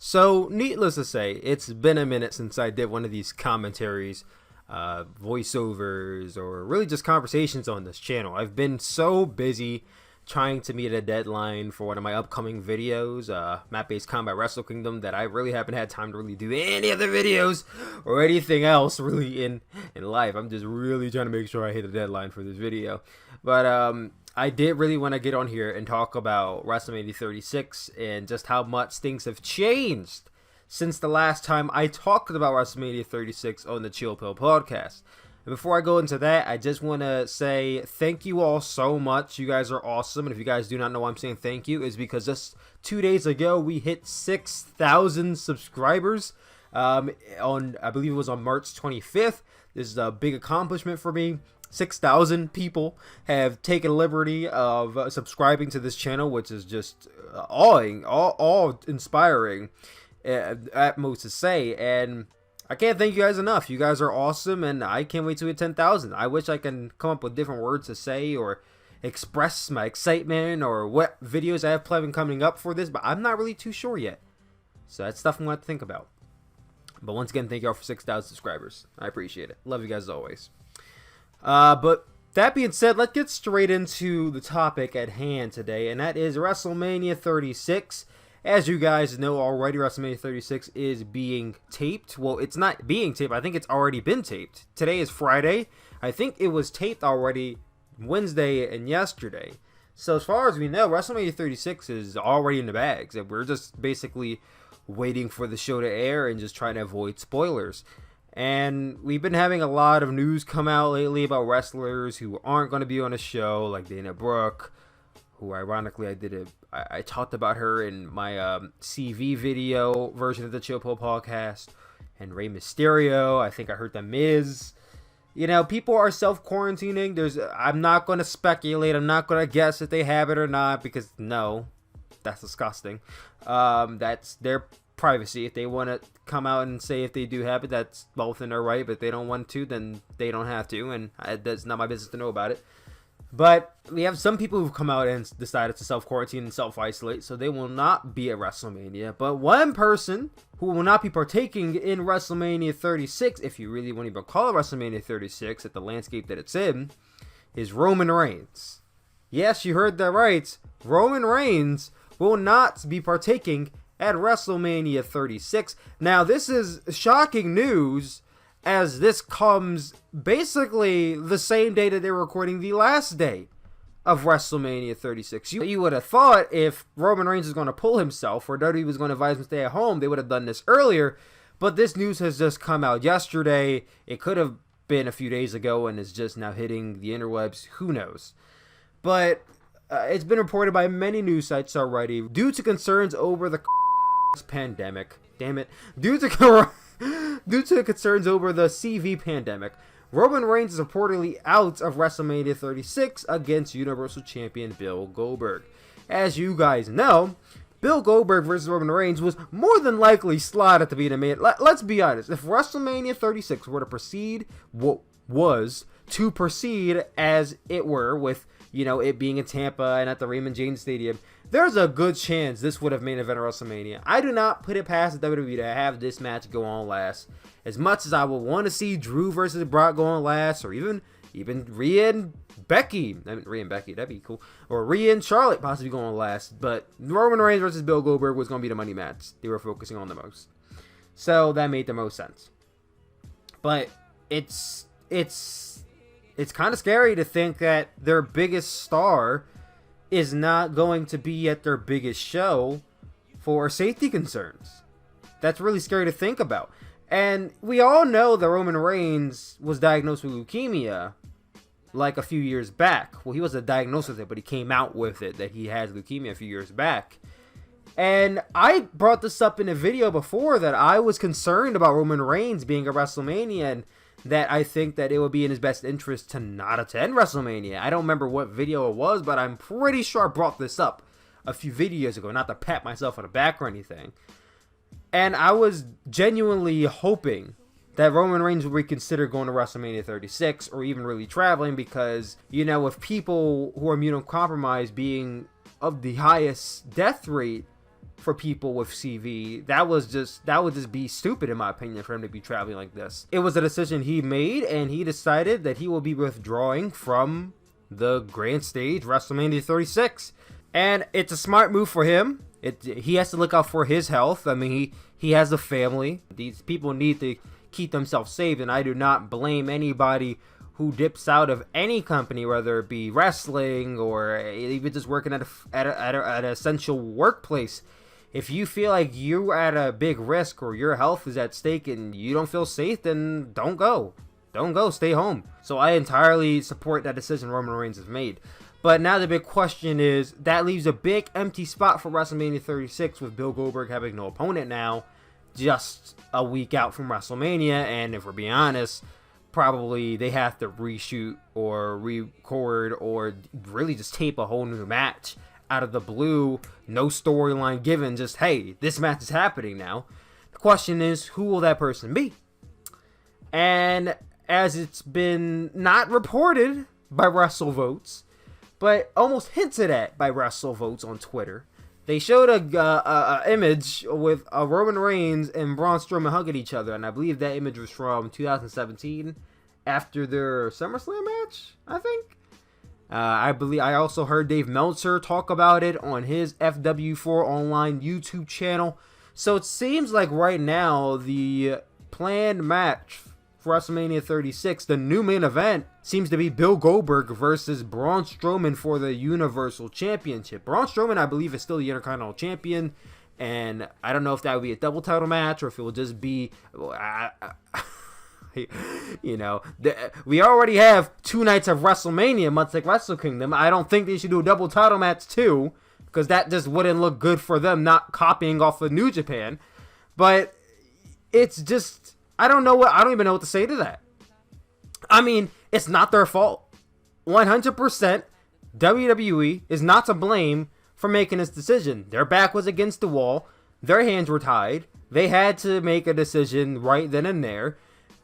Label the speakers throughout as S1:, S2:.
S1: So, needless to say, it's been a minute since I did one of these commentaries, voiceovers, or really just conversations on this channel. I've been so busy trying to meet a deadline for one of my upcoming videos, Map-Based Combat Wrestle Kingdom, that I really haven't had time to really do any other videos or anything else really in life. I'm just really trying to make sure I hit a deadline for this video. But I did really want to get on here and talk about WrestleMania 36 and just how much things have changed since the last time I talked about WrestleMania 36 on the Chill Pill podcast. And before I go into that, I just want to say thank you all so much. You guys are awesome. And if you guys do not know why I'm saying thank you, is because just 2 days ago, we hit 6,000 subscribers on, I believe it was on March 25th. This is a big accomplishment for me. 6,000 people have taken liberty of subscribing to this channel, which is just awe-inspiring at most to say. And I can't thank you guys enough. You guys are awesome, and I can't wait to hit 10,000. I wish I can come up with different words to say or express my excitement or what videos I have planned coming up for this, but I'm not really too sure yet. So that's stuff I'm going to have to think about. But once again, thank you all for 6,000 subscribers. I appreciate it. Love you guys as always. But that being said, let's get straight into the topic at hand today, and that is WrestleMania 36. As you guys know already, WrestleMania 36 is being taped. Well, it's not being taped. I think it's already been taped. Today is Friday. I think it was taped already Wednesday and yesterday. So as far as we know, WrestleMania 36 is already in the bags, and we're just basically waiting for the show to air and just trying to avoid spoilers. And we've been having a lot of news come out lately about wrestlers who aren't going to be on the show, like Dana Brooke, who ironically I talked about her in my CV video version of the Chill Pill podcast, and Rey Mysterio. I think I heard The Miz. You know, people are self-quarantining. I'm not going to speculate. I'm not going to guess if they have it or not, because no, that's disgusting. That's their privacy. If they want to come out and say if they do have it, that's both in their right. But if they don't want to, then they don't have to, and that's not my business to know about it. But we have some people who've come out and decided to self-quarantine and self-isolate, so they will not be at WrestleMania. But one person who will not be partaking in WrestleMania 36, if you really want to even call it WrestleMania 36 at the landscape that it's in, is Roman Reigns. Yes, you heard that right. Roman Reigns will not be partaking at WrestleMania 36. Now, this is shocking news, as this comes basically the same day that they're recording the last day of WrestleMania 36. You would have thought if Roman Reigns is going to pull himself, or WWE was going to advise him to stay at home, they would have done this earlier. But this news has just come out yesterday. It could have been a few days ago and is just now hitting the interwebs. Who knows? But it's been reported by many news sites already. Due to concerns over the pandemic, due to concerns over the CV pandemic, Roman Reigns is reportedly out of WrestleMania 36 against Universal Champion Bill Goldberg. As you guys know, Bill Goldberg versus Roman Reigns was more than likely slotted to be in the main. Let's be honest, if WrestleMania 36 were to proceed, what was to proceed as it were, with, you know, it being in Tampa and at the Raymond James Stadium, there's a good chance this would have main event of WrestleMania. I do not put it past the WWE to have this match go on last. As much as I would want to see Drew versus Brock go on last, or even Rhea and Becky. Rhea and Becky, that'd be cool. Or Rhea and Charlotte possibly going on last. But Roman Reigns versus Bill Goldberg was going to be the money match they were focusing on the most. So that made the most sense. But it's kind of scary to think that their biggest star is not going to be at their biggest show for safety concerns. That's really scary to think about. And we all know that Roman Reigns was diagnosed with leukemia like a few years back. Well, he wasn't diagnosed with it, but he came out with it, that he has leukemia a few years back. And I brought this up in a video before, that I was concerned about Roman Reigns being at WrestleMania, and that I think that it would be in his best interest to not attend WrestleMania. I don't remember what video it was, but I'm pretty sure I brought this up a few videos ago, not to pat myself on the back or anything. And I was genuinely hoping that Roman Reigns would reconsider going to WrestleMania 36, or even really traveling, because, you know, with people who are immunocompromised being of the highest death rate for people with CV. That would just be stupid, in my opinion, for him to be traveling like this. It was a decision he made, and he decided that he will be withdrawing from the grand stage, WrestleMania 36. And it's a smart move for him. He has to look out for his health. I mean, he has a family. These people need to keep themselves safe, and I do not blame anybody who dips out of any company, whether it be wrestling or even just working at an essential workplace. If you feel like you're at a big risk or your health is at stake and you don't feel safe, then don't go. Don't go. Stay home. So I entirely support that decision Roman Reigns has made. But now the big question is, that leaves a big empty spot for WrestleMania 36 with Bill Goldberg having no opponent now, just a week out from WrestleMania. And if we're being honest, probably they have to reshoot or record or really just tape a whole new match out of the blue. No storyline given, just, hey, this match is happening now. The question is, who will that person be? And as it's been not reported by WrestleVotes, but almost hinted at by WrestleVotes on Twitter, they showed a image with Roman Reigns and Braun Strowman hugging each other, and I believe that image was from 2017 after their SummerSlam match, I think. I also heard Dave Meltzer talk about it on his FW4 Online YouTube channel. So it seems like right now the planned match for WrestleMania 36, the new main event, seems to be Bill Goldberg versus Braun Strowman for the Universal Championship. Braun Strowman, I believe, is still the Intercontinental Champion, and I don't know if that would be a double title match or if it will just be... you know, we already have 2 nights of WrestleMania, much like Wrestle Kingdom. I don't think they should do a double title match too, because that just wouldn't look good for them, not copying off of New Japan. But it's just, I don't even know what to say to that. I mean, it's not their fault. 100% WWE is not to blame for making this decision. Their back was against the wall. Their hands were tied. They had to make a decision right then and there.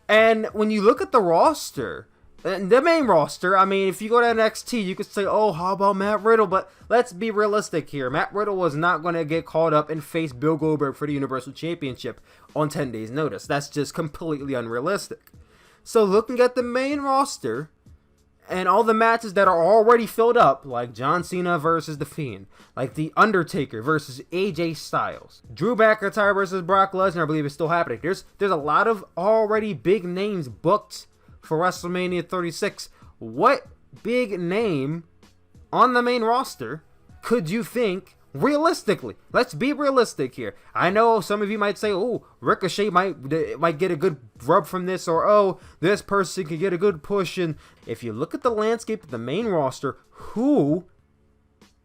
S1: And when you look at the roster, the main roster, I mean, if you go to NXT, you could say, oh, how about Matt Riddle? But let's be realistic here. Matt Riddle was not going to get called up and face Bill Goldberg for the Universal Championship on 10 days' notice. That's just completely unrealistic. So looking at the main roster and all the matches that are already filled up, like John Cena versus The Fiend, like The Undertaker versus AJ Styles, Drew McIntyre versus Brock Lesnar, I believe is still happening. There's a lot of already big names booked for WrestleMania 36. What big name on the main roster could you think, realistically, let's be realistic here. I know some of you might say, oh, Ricochet might get a good rub from this, or oh, this person could get a good push. And if you look at the landscape of the main roster, who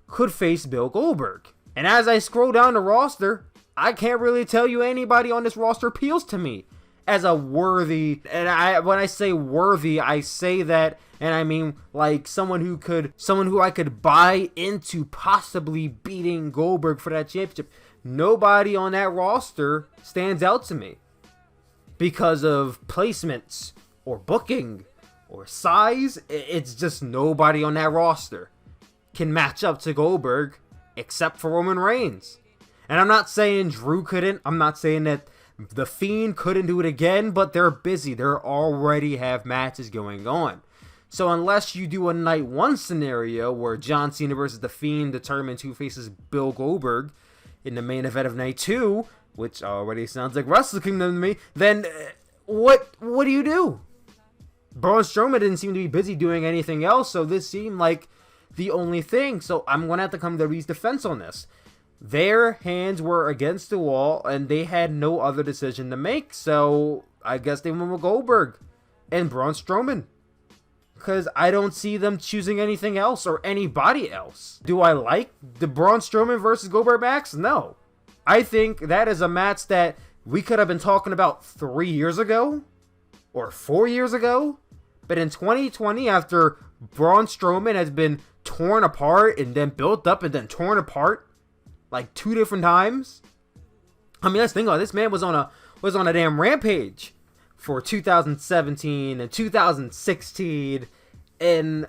S1: could face Bill Goldberg? And as I scroll down the roster, I can't really tell you anybody on this roster appeals to me as a worthy, and when I say worthy, I say that, and I mean like someone who I could buy into possibly beating Goldberg for that championship. Nobody on that roster stands out to me because of placements or booking or size. It's just nobody on that roster can match up to Goldberg except for Roman Reigns. And I'm not saying Drew couldn't. I'm not saying that The Fiend couldn't do it again, but they're busy. They already have matches going on. So unless you do a night 1 scenario where John Cena versus The Fiend determines who faces Bill Goldberg in the main event of night 2, which already sounds like Wrestle Kingdom to me, then what do you do? Braun Strowman didn't seem to be busy doing anything else, so this seemed like the only thing. So I'm going to have to come to WWE's defense on this. Their hands were against the wall, and they had no other decision to make. So I guess they went with Goldberg and Braun Strowman, because I don't see them choosing anything else or anybody else. Do I like the Braun Strowman versus Goldberg match? No. I think that is a match that we could have been talking about 3 years ago or 4 years ago. But in 2020, after Braun Strowman has been torn apart and then built up and then torn apart like 2 different times. I mean, let's think about it. This man was on a damn rampage for 2017 and 2016, and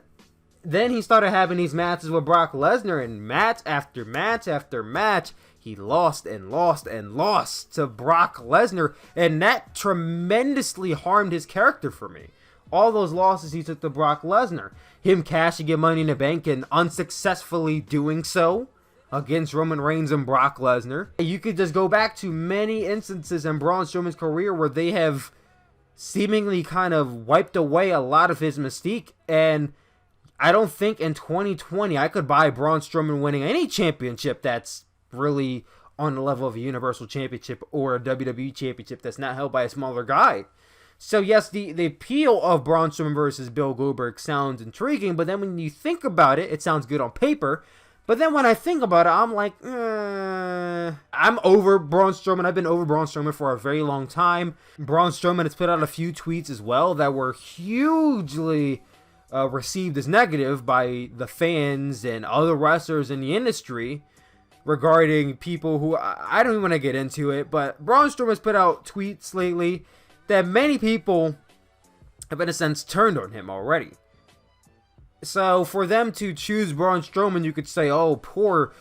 S1: then he started having these matches with Brock Lesnar, and match after match after match, he lost and lost and lost to Brock Lesnar, and that tremendously harmed his character for me. All those losses he took to Brock Lesnar, him cashing in Money in the Bank and unsuccessfully doing so against Roman Reigns and Brock Lesnar. You could just go back to many instances in Braun Strowman's career where they have seemingly kind of wiped away a lot of his mystique, and I don't think in 2020 I could buy Braun Strowman winning any championship that's really on the level of a Universal Championship or a WWE Championship that's not held by a smaller guy. So yes, the appeal of Braun Strowman versus Bill Goldberg sounds intriguing, but then when you think about it, it sounds good on paper. But then when I think about it, I'm like, I'm over Braun Strowman. I've been over Braun Strowman for a very long time. Braun Strowman has put out a few tweets as well that were hugely received as negative by the fans and other wrestlers in the industry regarding people who, I don't even want to get into it, but Braun Strowman has put out tweets lately that many people have in a sense turned on him already. So for them to choose Braun Strowman, you could say, oh, poor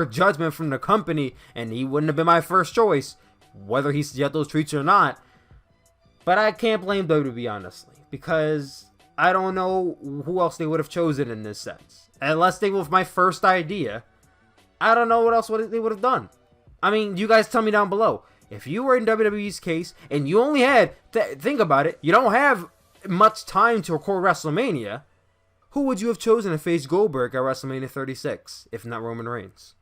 S1: judgment from the company, and he wouldn't have been my first choice, whether he got those tweets or not. But I can't blame WWE, honestly, because I don't know who else they would have chosen in this sense. Unless they were my first idea, I don't know what else they would have done. I mean, you guys tell me down below. If you were in WWE's case, and you only had, think about it, you don't have much time to record WrestleMania, who would you have chosen to face Goldberg at WrestleMania 36, if not Roman Reigns?